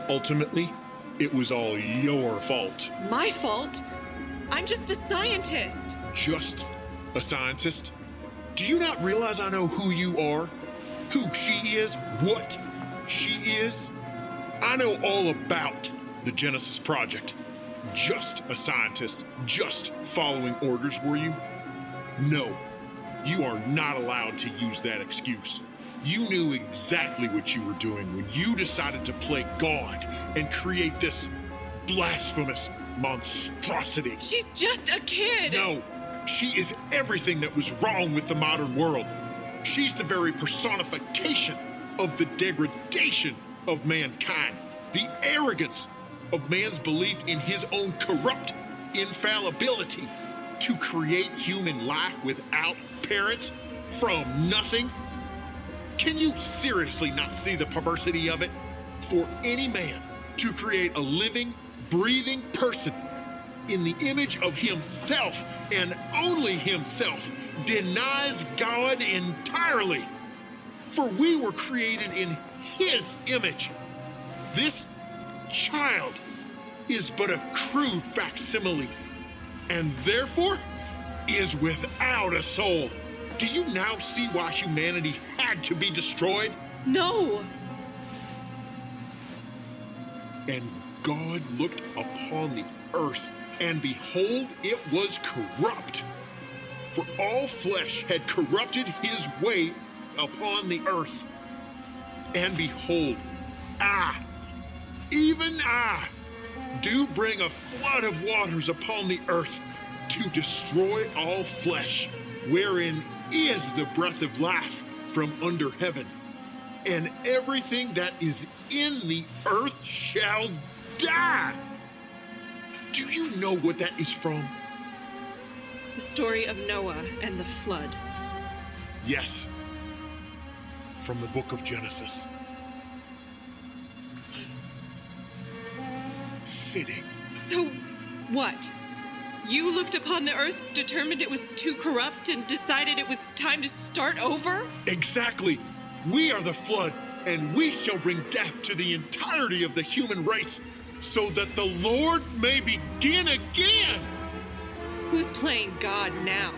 ultimately, it was all your fault.
My fault? I'm just a scientist.
Just a scientist? Do you not realize I know who you are? Who she is? What she is? I know all about the Genesis Project. Just a scientist, just following orders, were you? No, you are not allowed to use that excuse. You knew exactly what you were doing when you decided to play God and create this blasphemous monstrosity.
She's just a kid.
No, she is everything that was wrong with the modern world. She's the very personification of the degradation of mankind, the arrogance of man's belief in his own corrupt infallibility to create human life without parents from nothing. Can you seriously not see the perversity of it? For any man to create a living, breathing person in the image of himself and only himself denies God entirely. For we were created in his image. This child is but a crude facsimile and therefore is without a soul. Do you now see why humanity had to be destroyed?
No.
And God looked upon the earth, and behold, it was corrupt. For all flesh had corrupted his way upon the earth. And behold, I, even I, do bring a flood of waters upon the earth to destroy all flesh, wherein is the breath of life from under heaven. And everything that is in the earth shall die. Do you know what that is from?
The story of Noah and the flood.
Yes. From the book of Genesis. Fitting.
So, what? You looked upon the earth, determined it was too corrupt, and decided it was time to start over?
Exactly. We are the flood, and we shall bring death to the entirety of the human race, so that the Lord may begin again.
Who's playing God now?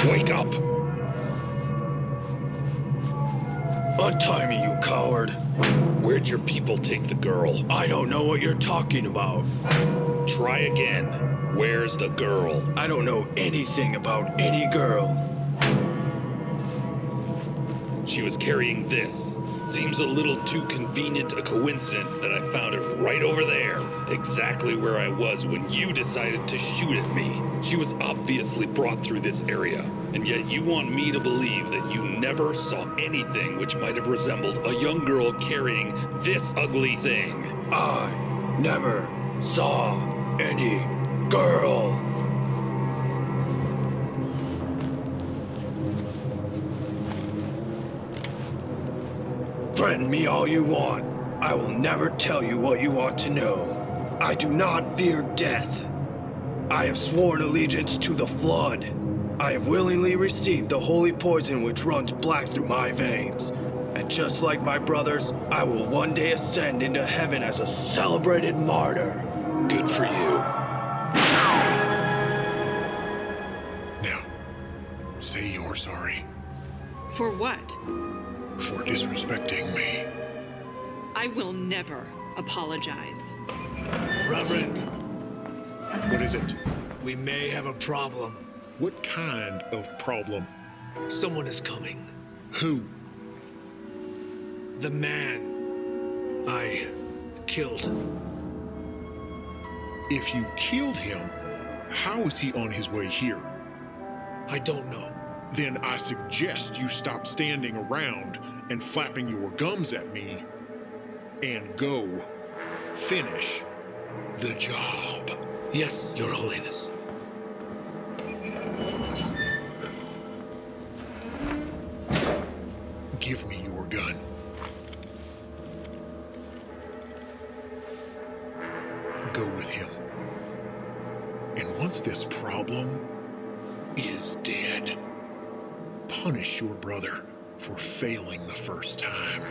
Wake up!
Untie me, you coward.
Where'd your people take the girl?
I don't know what you're talking about.
Try again. Where's the girl?
I don't know anything about any girl.
She was carrying this. Seems a little too convenient a coincidence that I found it right over there. Exactly where I was when you decided to shoot at me. She was obviously brought through this area, and yet you want me to believe that you never saw anything which might have resembled a young girl carrying this ugly thing.
I never saw any girl. Threaten me all you want. I will never tell you what you ought to know. I do not fear death. I have sworn allegiance to the flood. I have willingly received the holy poison which runs black through my veins. And just like my brothers, I will one day ascend into heaven as a celebrated martyr.
Good for you.
Now, say you're sorry
For what?
for disrespecting me.
I will never apologize.
Reverend,
What is it?
we may have a problem.
What kind of problem?
Someone is coming.
Who?
The man I killed.
If you killed him, how is he on his way here?
I don't know.
Then I suggest you stop standing around and flapping your gums at me and go finish the job.
Yes, Your Holiness.
Give me your gun. Go with him. And once this problem is dead, punish your brother for failing the first time.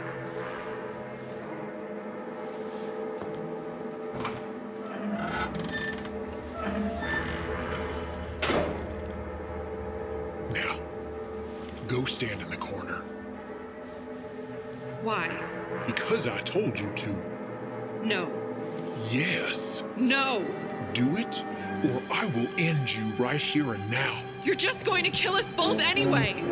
Now, go stand in the corner.
Why?
Because I told you to.
No.
Yes.
No!
Do it, or I will end you right here and now.
You're just going to kill us both anyway!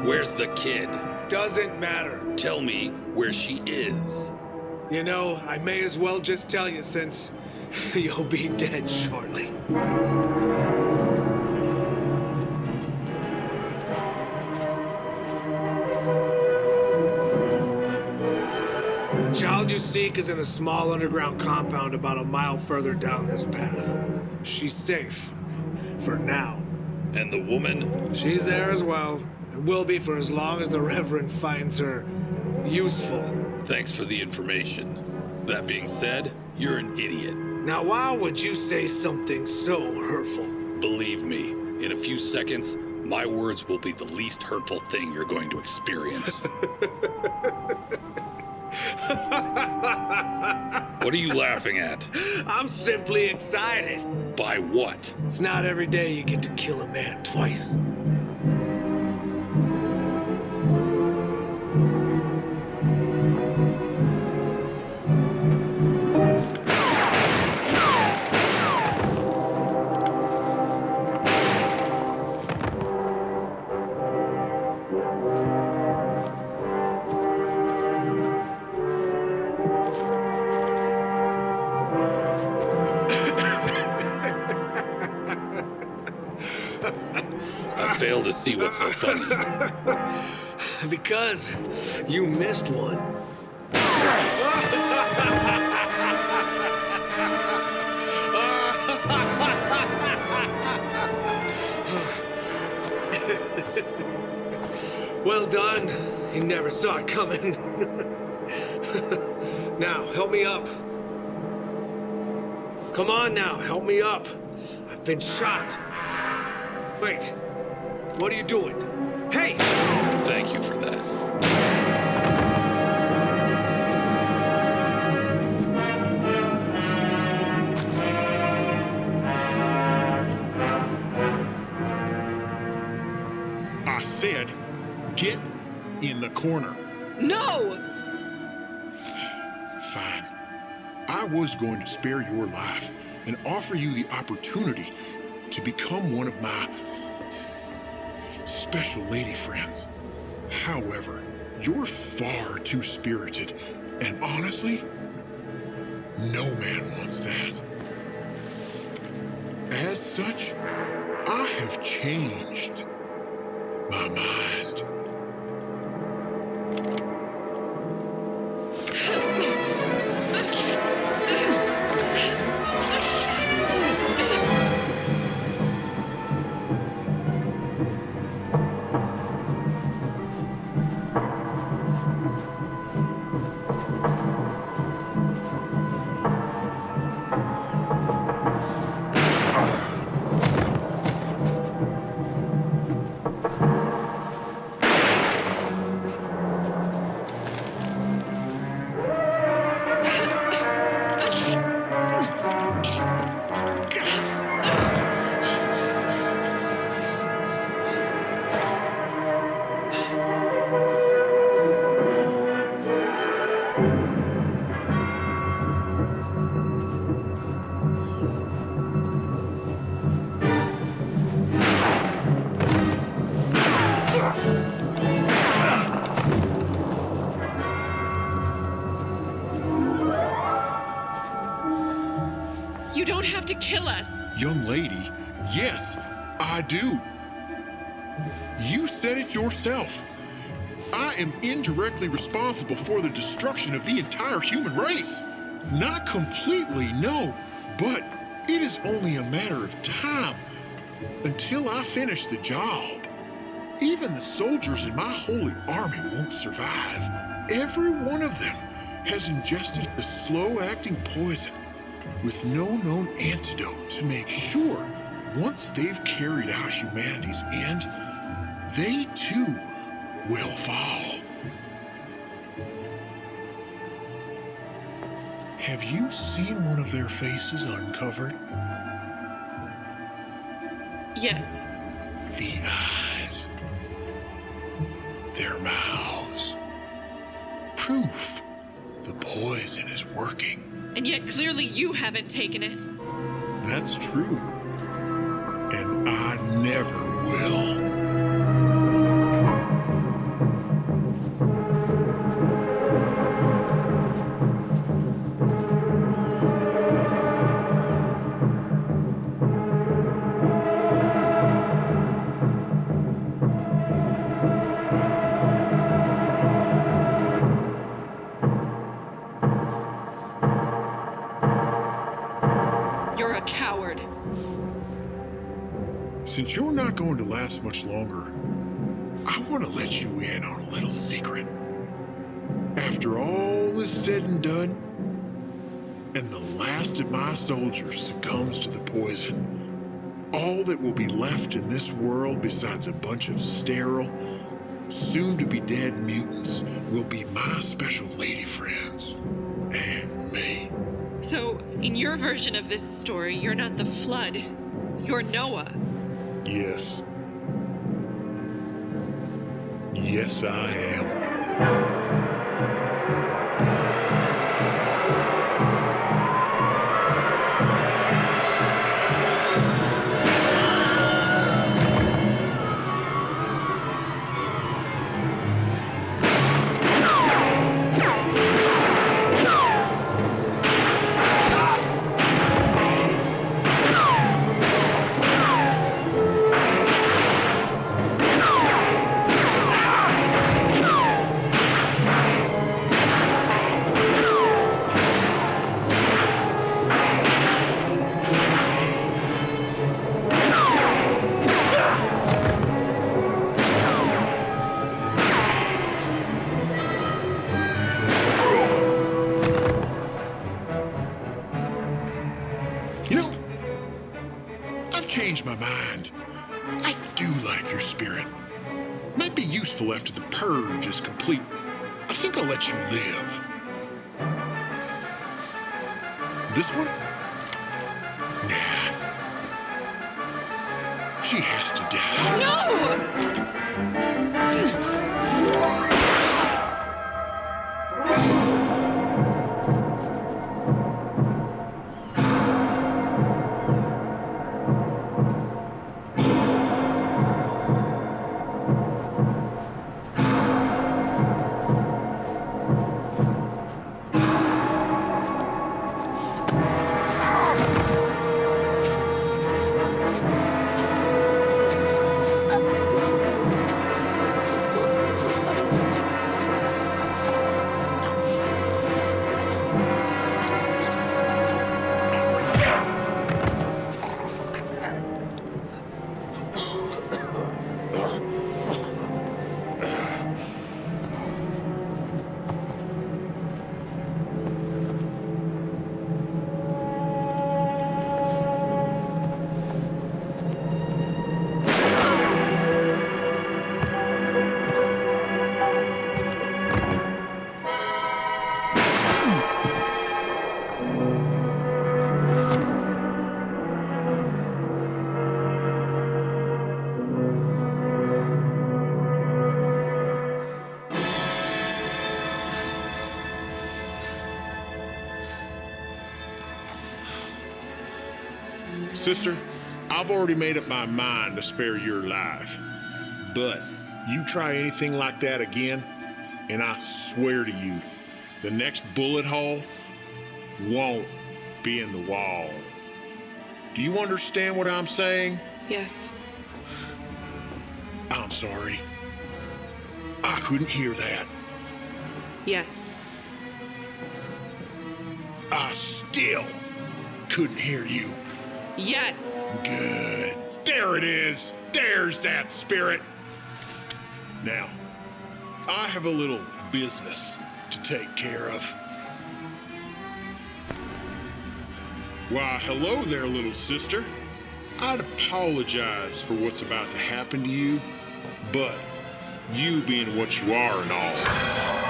Where's the kid?
Doesn't matter.
Tell me where she is.
You know, I may as well just tell you since you'll be dead shortly. The child you seek is in a small underground compound about a mile further down this path. She's safe. For now.
And the woman?
She's there as well. And will be for as long as the Reverend finds her useful.
Thanks for the information. That being said, you're an idiot.
Now, why would you say something so hurtful?
Believe me, in a few seconds, my words will be the least hurtful thing you're going to experience. What are you laughing at?
I'm simply excited.
By what?
It's not every day you get to kill a man twice.
I fail to see what's so funny.
Because you missed one. Well done. He never saw it coming. Now, help me up. Come on now, help me up. I've been shot. Wait, what are you doing? Hey!
Thank you for that.
I said, get in the corner.
No!
Fine. I was going to spare your life and offer you the opportunity to become one of my special lady friends. However, you're far too spirited, and honestly, no man wants that. As such, I have changed my mind.
You don't have to kill us.
Young lady, yes, I do. You said it yourself. I am indirectly responsible for the destruction of the entire human race. Not completely, no, but it is only a matter of time until I finish the job. Even the soldiers in my holy army won't survive. Every one of them has ingested the slow-acting poison with no known antidote to make sure once they've carried out humanity's end, they too will fall. Have you seen one of their faces uncovered?
Yes.
The eyes, their mouths. Proof the poison is working.
And yet clearly you haven't taken it.
That's true. And I never will.
You're a coward.
Since you're not going to last much longer, I want to let you in on a little secret. After all is said and done, and the last of my soldiers succumbs to the poison, all that will be left in this world besides a bunch of sterile, soon-to-be-dead mutants will be my special lady friends and me.
So, in your version of this story, you're not the Flood. You're Noah.
Yes. Yes, I am. You know, I've changed my mind. I do like your spirit. Might be useful after the purge is complete. I think I'll let you live. This one? Nah. She has to die.
No!
Sister, I've already made up my mind to spare your life. But you try anything like that again, and I swear to you, the next bullet hole won't be in the wall. Do you understand what I'm saying?
Yes.
I'm sorry. I couldn't hear that.
Yes.
I still couldn't hear you.
Yes!
Good. There it is. There's that spirit. Now, I have a little business to take care of. Why, hello there, little sister. I'd apologize for what's about to happen to you, but you being what you are and all.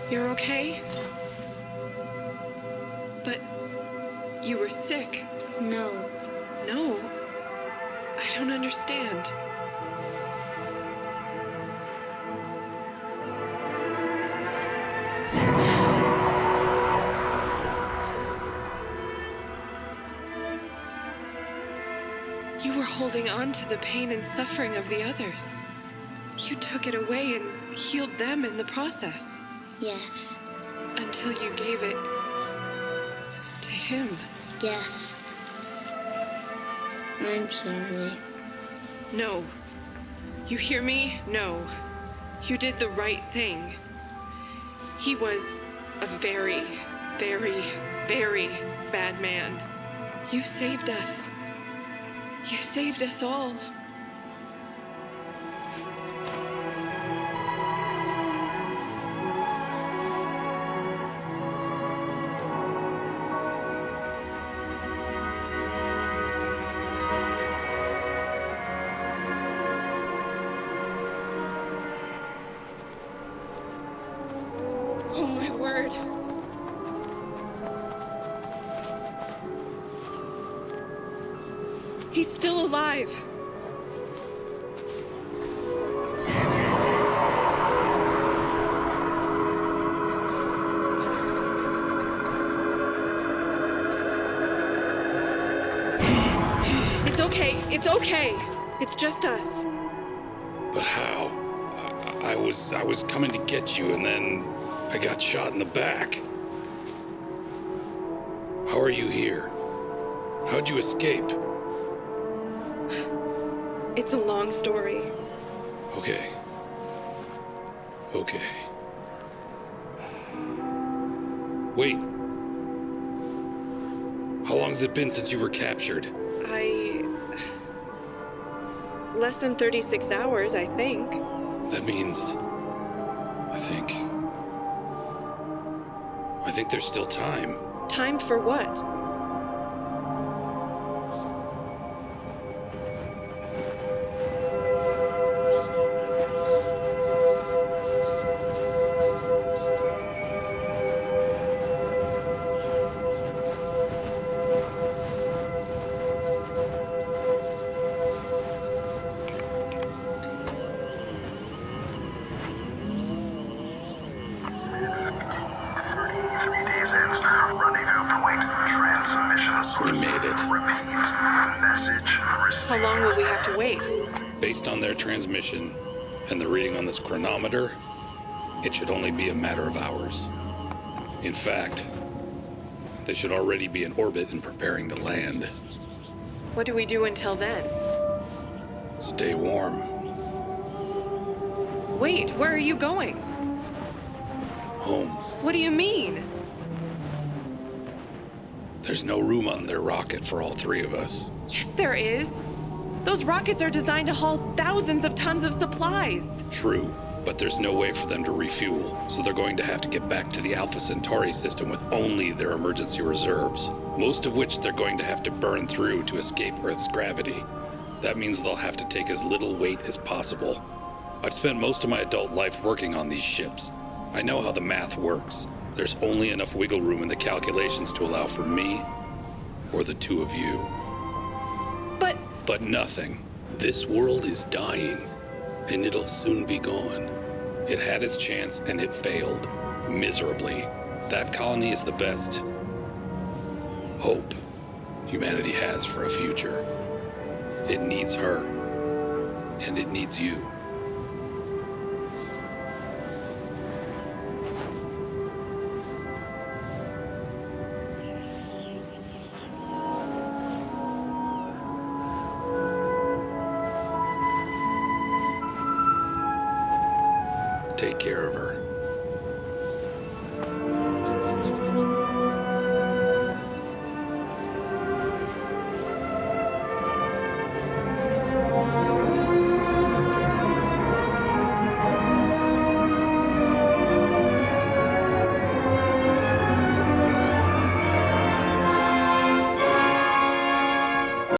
You're okay? But you were sick.
No.
No. I don't understand. You were holding on to the pain and suffering of the others. You took it away and healed them in the process.
Yes.
Until you gave it to him.
Yes. I'm sorry.
No. You hear me? No. You did the right thing. He was a very, very, very bad man. You saved us. You saved us all. Oh my word. He's still alive. It's okay. It's okay. It's just us.
But how? I was coming to get you, and then I got shot in the back. How are you here? How'd you escape?
It's a long story.
Okay. Wait. How long has it been since you were captured?
Less than 36 hours, I think.
That means... I think there's still time.
Time for what?
We made it.
How long will we have to wait?
Based on their transmission and the reading on this chronometer, it should only be a matter of hours. In fact, they should already be in orbit and preparing to land.
What do we do until then?
Stay warm.
Wait, where are you going?
Home.
What do you mean?
There's no room on their rocket for all three of us.
Yes, there is. Those rockets are designed to haul thousands of tons of supplies.
True, but there's no way for them to refuel, so they're going to have to get back to the Alpha Centauri system with only their emergency reserves, most of which they're going to have to burn through to escape Earth's gravity. That means they'll have to take as little weight as possible. I've spent most of my adult life working on these ships. I know how the math works. There's only enough wiggle room in the calculations to allow for me or the two of you. But nothing. This world is dying, and it'll soon be gone. It had its chance, and it failed. Miserably. That colony is the best hope humanity has for a future. It needs her, and it needs you. Take care of her.